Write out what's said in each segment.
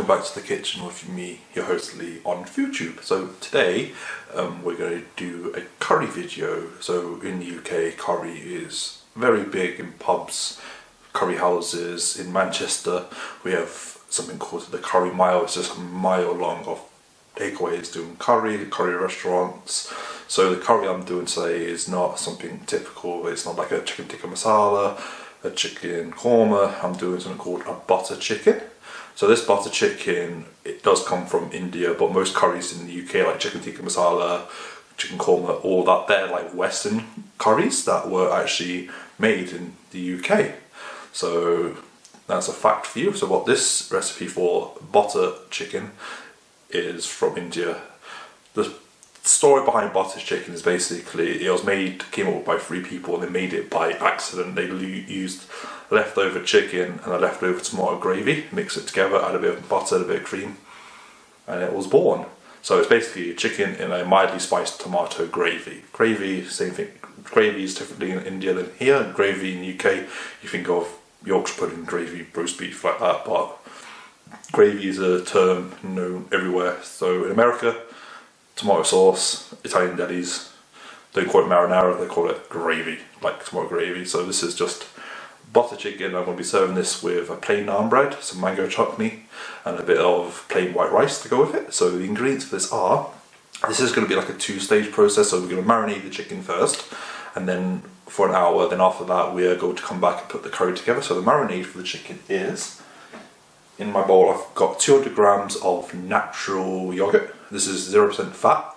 welcome back to the kitchen with me, your host Lee, on YouTube. So today we're going to do a curry video. So in the UK, curry is very big in pubs, curry houses. In Manchester we have something called the curry mile. It's just a mile long of takeaways doing curry restaurants. So the curry I'm doing today is not something typical. It's not like a chicken tikka masala, a chicken korma. I'm doing something called a butter chicken. So this butter chicken, it does come from India, but most curries in the UK, like chicken tikka masala, chicken korma, all that, they're like Western curries that were actually made in the UK. So that's a fact for you. So what this recipe for butter chicken is from India. The story behind butter chicken is basically came up by 3 people, and they made it by accident. They used leftover chicken and a leftover tomato gravy, mixed it together, add a bit of butter, a bit of cream, and it was born. So it's basically chicken in a mildly spiced tomato gravy. Gravy, same thing. Gravy is differently in India than here. Gravy in the UK, you think of Yorkshire pudding, gravy, roast beef, like that, but gravy is a term known everywhere. So in America, tomato sauce, Italian delis, don't call it marinara, they call it gravy, like tomato gravy. So this is just butter chicken. I'm going to be serving this with a plain naan bread, some mango chutney, and a bit of plain white rice to go with it. So the ingredients for this is going to be like a 2-stage process. So we're going to marinate the chicken first, and then for an hour, then after that we are going to come back and put the curry together. So the marinade for the chicken is, in my bowl I've got 200 grams of natural yogurt. This is 0% fat.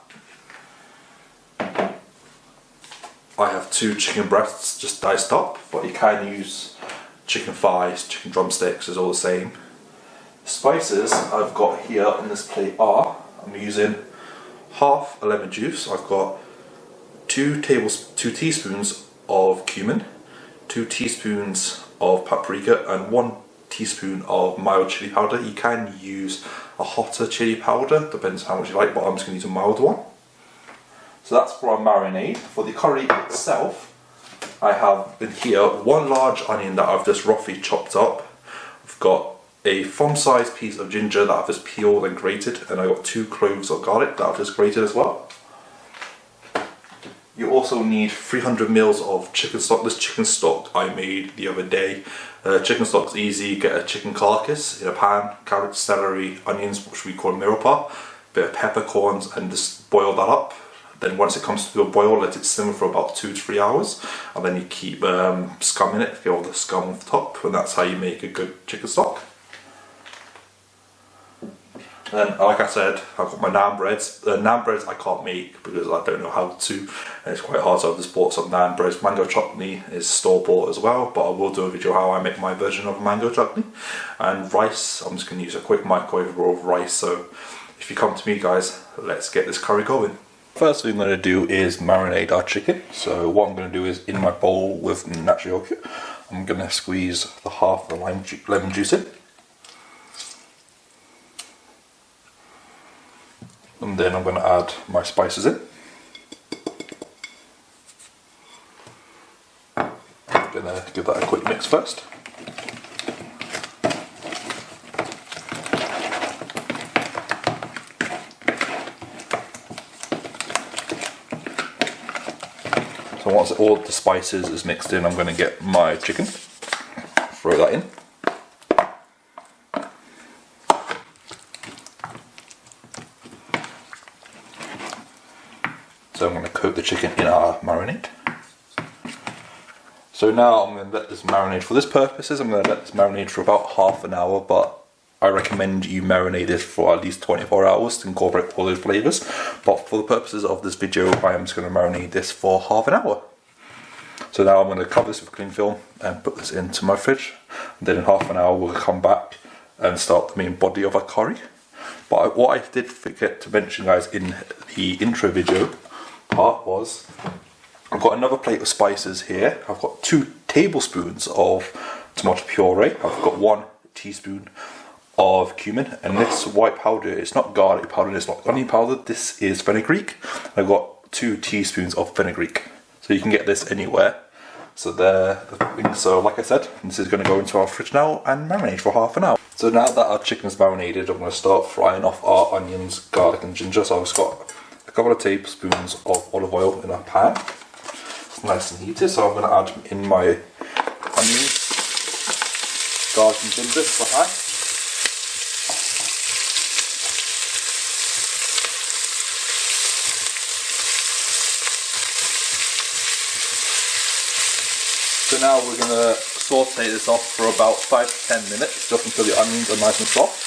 I have 2 chicken breasts just diced up, but you can use chicken thighs, chicken drumsticks, is all the same. Spices I've got here on this plate I'm using half a lemon juice. I've got 2 teaspoons of cumin, 2 teaspoons of paprika, and 1 teaspoon of mild chili powder. You can use a hotter chili powder, depends how much you like, but I'm just going to use a mild one. So that's for our marinade. For the curry itself, I have in here 1 large onion that I've just roughly chopped up. I've got a thumb-sized piece of ginger that I've just peeled and grated, and I've got 2 cloves of garlic that I've just grated as well. You also need 300 ml of chicken stock. This chicken stock I made the other day. Chicken stock's easy. Get a chicken carcass in a pan, carrots, celery, onions, which we call mirepoix, bit of peppercorns, and just boil that up. Then once it comes to a boil, let it simmer for about 2 to 3 hours, and then you keep scumming it, get all the scum off the top, and that's how you make a good chicken stock. And then, like I said, I've got my naan breads. Naan breads I can't make because I don't know how to, and it's quite hard, so I've just bought some naan breads. Mango chutney is store bought as well, but I will do a video how I make my version of mango chutney. And rice, I'm just going to use a quick microwave bowl of rice. So if you come to me guys, let's get this curry going. First thing I'm going to do is marinate our chicken. So what I'm going to do is, in my bowl with natural yogurt, I'm going to squeeze the half of the lemon juice in. And then I'm going to add my spices in. I'm going to give that a quick mix first. So once all the spices is mixed in, I'm going to get my chicken, throw that in. So I'm going to coat the chicken in our marinade. So now I'm going to let this marinade, for this purposes, I'm going to let this marinade for about half an hour, but I recommend you marinate this for at least 24 hours to incorporate all those flavours. But for the purposes of this video, I am just going to marinate this for half an hour. So now I'm going to cover this with cling film and put this into my fridge. And then in half an hour we'll come back and start the main body of our curry. But what I did forget to mention guys in the intro video part was, I've got another plate of spices here. I've got 2 tablespoons of tomato puree. I've got 1 teaspoon of cumin, and this white powder, it's not garlic powder, it's not onion powder, this is fenugreek. I've got 2 teaspoons of fenugreek. So you can get this anywhere. So there the things. So like I said, this is going to go into our fridge now and marinate for half an hour. So now that our chicken's marinated, I'm going to start frying off our onions, garlic and ginger. So I've just got a couple of tablespoons of olive oil in a pan. It's nice and heated, so I'm going to add in my onions, garlic and ginger for high. So now we're going to saute this off for about 5 to 10 minutes, just until the onions are nice and soft.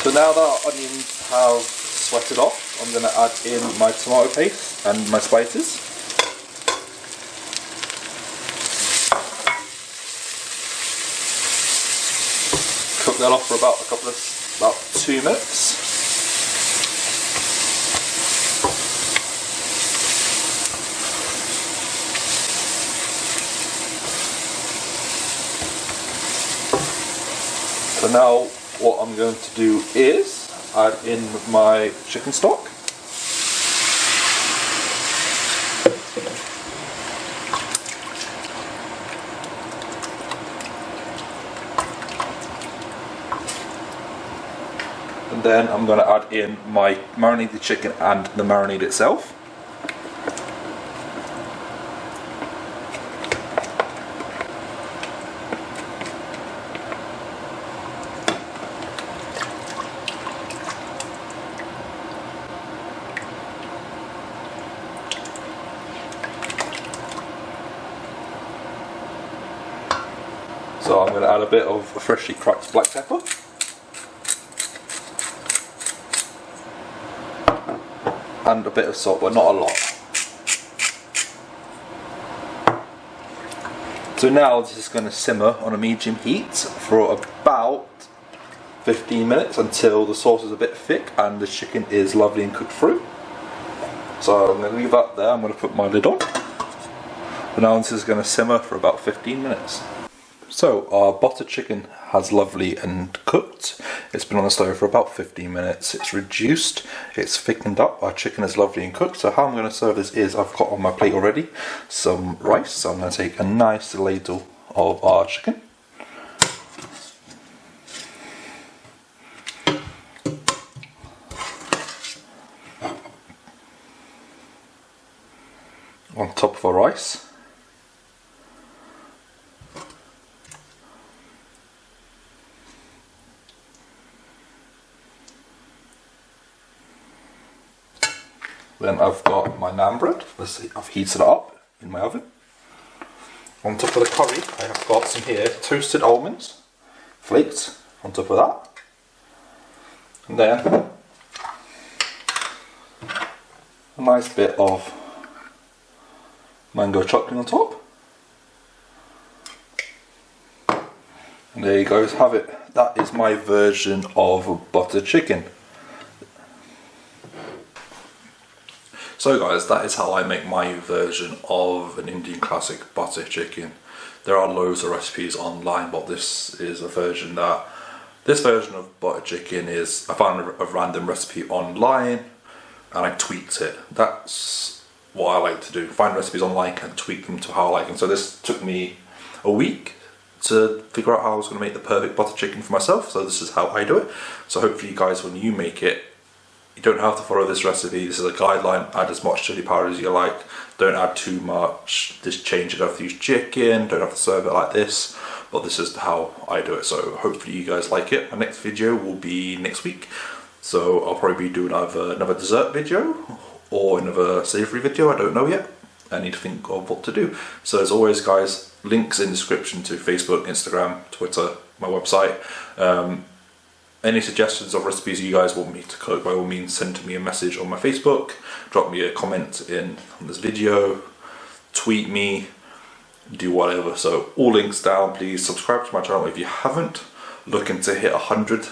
So now that our onions have sweated off, I'm going to add in my tomato paste and my spices. Cook that off for about 2 minutes. So now what I'm going to do is add in my chicken stock. And then I'm going to add in my marinated chicken and the marinade itself. So I'm going to add a bit of freshly cracked black pepper. And a bit of salt, but not a lot. So now this is going to simmer on a medium heat for about 15 minutes until the sauce is a bit thick and the chicken is lovely and cooked through. So I'm going to leave that there. I'm going to put my lid on. So now this is going to simmer for about 15 minutes. So our butter chicken has lovely and cooked. It's been on the stove for about 15 minutes. It's reduced, it's thickened up. Our chicken is lovely and cooked. So how I'm going to serve this is I've got on my plate already some rice. So I'm going to take a nice ladle of our chicken. On top of our rice. Then I've got my naan bread. Let's see, I've heated it up in my oven. On top of the curry, I have got some here toasted almonds, flaked on top of that. And then a nice bit of mango chutney on top. And there you guys have it. That is my version of butter chicken. So guys, that is how I make my version of an Indian classic butter chicken. There are loads of recipes online, but this is a version that, this version of butter chicken is, I found a random recipe online and I tweaked it. That's what I like to do, find recipes online and tweak them to how I like them. So this took me a week to figure out how I was going to make the perfect butter chicken for myself. So this is how I do it. So hopefully you guys, when you make it, you don't have to follow this recipe. This is a guideline. Add as much chili powder as you like. Don't add too much. Just change it. Have to use chicken. Don't have to serve it like this. But this is how I do it. So hopefully you guys like it. My next video will be next week. So I'll probably be doing either another dessert video or another savoury video. I don't know yet. I need to think of what to do. So as always guys, links in the description to Facebook, Instagram, Twitter, my website. Any suggestions of recipes you guys want me to cook, by all means send me a message on my Facebook, drop me a comment on this video, tweet me, do whatever. So all links down. Please subscribe to my channel if you haven't. Looking to hit 100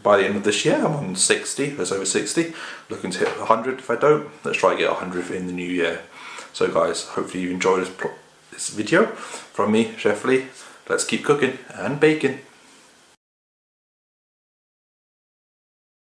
by the end of this year. I'm on 60, that's over 60. Looking to hit 100. If I don't, let's try to get 100 in the new year. So guys, hopefully you enjoyed this video from me, Chef Lee. Let's keep cooking and baking.